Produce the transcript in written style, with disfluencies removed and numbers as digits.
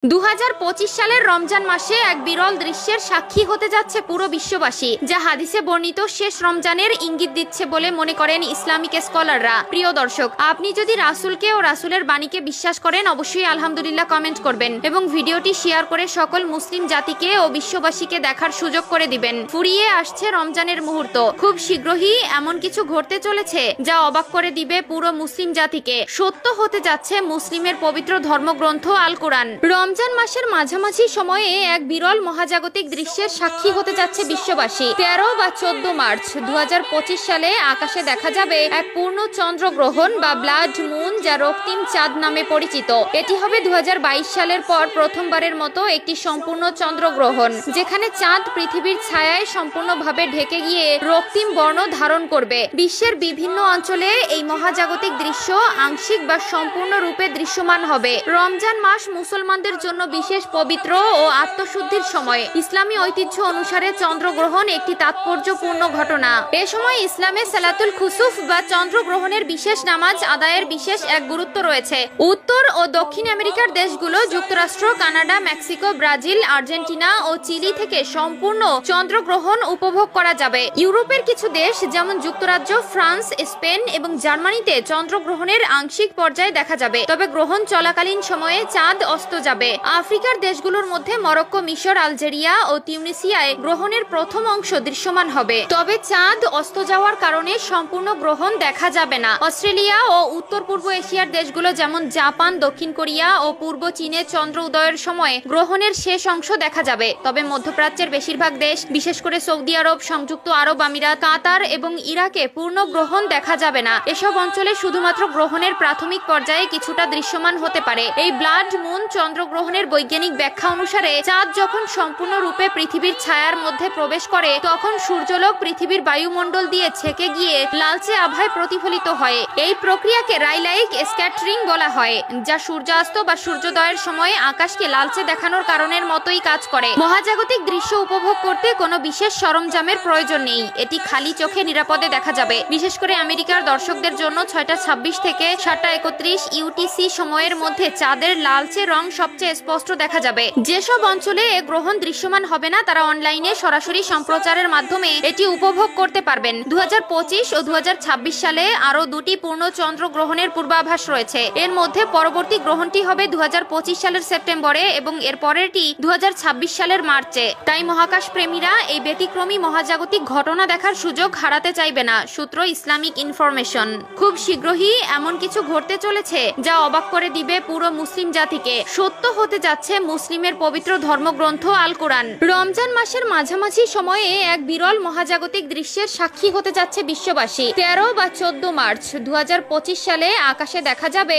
2025 সালের রমজান মাসে এক বিরল দৃশ্যের সাক্ষী হতে যাচ্ছে পুরো বিশ্ববাসী, যা হাদিসে বর্ণিত শেষ রমজানের ইঙ্গিত দিচ্ছে বলে মনে করেন ইসলামিক স্কলাররা। প্রিয় দর্শক, আপনি যদি রাসূলকে ও রাসূলের বাণীকে বিশ্বাস করেন, অবশ্যই আলহামদুলিল্লাহ কমেন্ট করবেন এবং ভিডিওটি শেয়ার করে সকল মুসলিম জাতিকে ও বিশ্ববাসীকে দেখার সুযোগ করে দিবেন। ফুরিয়ে আসছে রমজানের মুহূর্ত, খুব শীঘ্রই এমন কিছু ঘটতে চলেছে যা অবাক করে দিবে পুরো মুসলিম জাতিকে। সত্য হতে যাচ্ছে মুসলিমের পবিত্র ধর্মগ্রন্থ আল কোরআন। রমজান মাসের মাঝামাঝি সময়ে এক বিরল মহাজাগতিক দৃশ্যের সাক্ষী হতে যাচ্ছে বিশ্ববাসী। 13 বা 14 মার্চ 2025 সালে আকাশে দেখা যাবে এক পূর্ণ চন্দ্রগ্রহণ বা ব্লাড মুন, যা রক্তিম চাঁদ নামে পরিচিত। এটি হবে 2022 সালের পর প্রথমবারের মতো একটি সম্পূর্ণ চন্দ্রগ্রহণ, যেখানে চাঁদ পৃথিবীর ছায়ায় সম্পূর্ণভাবে ঢেকে গিয়ে রক্তিম বর্ণ ধারণ করবে। বিশ্বের বিভিন্ন অঞ্চলে এই মহাজাগতিক দৃশ্য আংশিক বা সম্পূর্ণ রূপে দৃশ্যমান হবে। রমজান মাস মুসলমানদের জন্য বিশেষ পবিত্র ও আত্মশুদ্ধির সময়। ইসলামী ঐতিহ্য অনুসারে চন্দ্রগ্রহণ একটি তাৎপর্যপূর্ণ ঘটনা। এ সময় ইসলামে সালাতুল খুসুফ বা চন্দ্রগ্রহণের বিশেষ নামাজ আদায়ের বিশেষ এক গুরুত্ব রয়েছে। উত্তর ও দক্ষিণ আমেরিকার দেশগুলো, যুক্তরাষ্ট্র, কানাডা, মেক্সিকো, ব্রাজিল, আর্জেন্টিনা ও চিলি থেকে সম্পূর্ণ চন্দ্রগ্রহণ উপভোগ করা যাবে। ইউরোপের কিছু দেশ যেমন যুক্তরাজ্য, ফ্রান্স, স্পেন এবং জার্মানিতে চন্দ্রগ্রহণের আংশিক পর্যায়ে দেখা যাবে, তবে গ্রহণ চলাকালীন সময়ে চাঁদ অস্ত যাবে। আফ্রিকার দেশগুলোর মধ্যে মরক্কো, মিশর, আলজেরিয়া ও তিউনিসিয়ায় গ্রহণের প্রথম অংশ দৃশ্যমান হবে, তবে চাঁদ অস্ত যাওয়ার কারণে সম্পূর্ণ গ্রহণ দেখা যাবে না। অস্ট্রেলিয়া ও উত্তর পূর্ব এশিয়ার দেশগুলো যেমন জাপান, দক্ষিণ কোরিয়া ও পূর্ব চীনে চন্দ্র উদয়ের সময় গ্রহণের শেষ অংশ দেখা যাবে, তবে মধ্যপ্রাচ্যের বেশিরভাগ দেশ, বিশেষ করে সৌদি আরব, সংযুক্ত আরব আমিরাত, কাতার এবং ইরাকে পূর্ণ গ্রহণ দেখা যাবে না। এসব অঞ্চলে শুধুমাত্র গ্রহণের প্রাথমিক পর্যায়ে কিছুটা দৃশ্যমান হতে পারে। এই ব্লাড মুন চন্দ্রগ্রহণের বৈজ্ঞানিক ব্যাখ্যা অনুসারে চাঁদ যখন সম্পূর্ণরূপে পৃথিবীর ছায়ার মধ্যে প্রবেশ করে, তখন সূর্যালোক পৃথিবীর বায়ুমণ্ডল দিয়ে ছেকে গিয়ে লালচে আভায় প্রতিফলিত হয়। এই প্রক্রিয়াকে রাইলাইক স্ক্যাটারিং বলা হয়, যা সূর্যাস্ত বা সূর্যোদয়ের সময়ে আকাশকে লালচে দেখানোর কারণের মতোই কাজ করে। মহাজাগতিক দৃশ্য উপভোগ করতে কোনো বিশেষ সরঞ্জামের প্রয়োজন নেই, এটি খালি চোখে নিরাপদে দেখা যাবে। বিশেষ করে আমেরিকার দর্শকদের জন্য 6:26 থেকে 7:31 ইউটিসি সময়ের মধ্যে চাঁদের লালচে রং সবচেয়ে স্পষ্ট দেখা যাবে। যেসব অঞ্চলে এ গ্রহণ দৃশ্যমান হবে না, তারা অনলাইনে সরাসরি সম্প্রচারের মাধ্যমে এটি উপভোগ করতে পারবেন। 2025 ও 2026 সালে আরো দুটি পূর্ণ চন্দ্র গ্রহণের পূর্বাভাস রয়েছে। এর মধ্যে পরবর্তী গ্রহণটি হবে 2025 সালের সেপ্টেম্বরে এবং এর পরেরটি 2026 সালের মার্চে। তাই মহাকাশ প্রেমীরা এই ব্যতিক্রমী মহাজাগতিক ঘটনা দেখার সুযোগ হারাতে চাইবে না। সূত্র ইসলামিক ইনফরমেশন। খুব শীঘ্রই এমন কিছু ঘটতে চলেছে যা অবাক করে দিবে পুরো মুসলিম জাতিকে। সত্য হতে যাচ্ছে মুসলিমের পবিত্র ধর্মগ্রন্থ আল কোরআন। রমজান মাসের মাঝামাঝি সময়ে এক বিরল মহাজাগতিক দৃশ্যের সাক্ষী হতে যাচ্ছে বিশ্ববাসী। 13 বা 14 মার্চ 2025 সালে আকাশে দেখা যাবে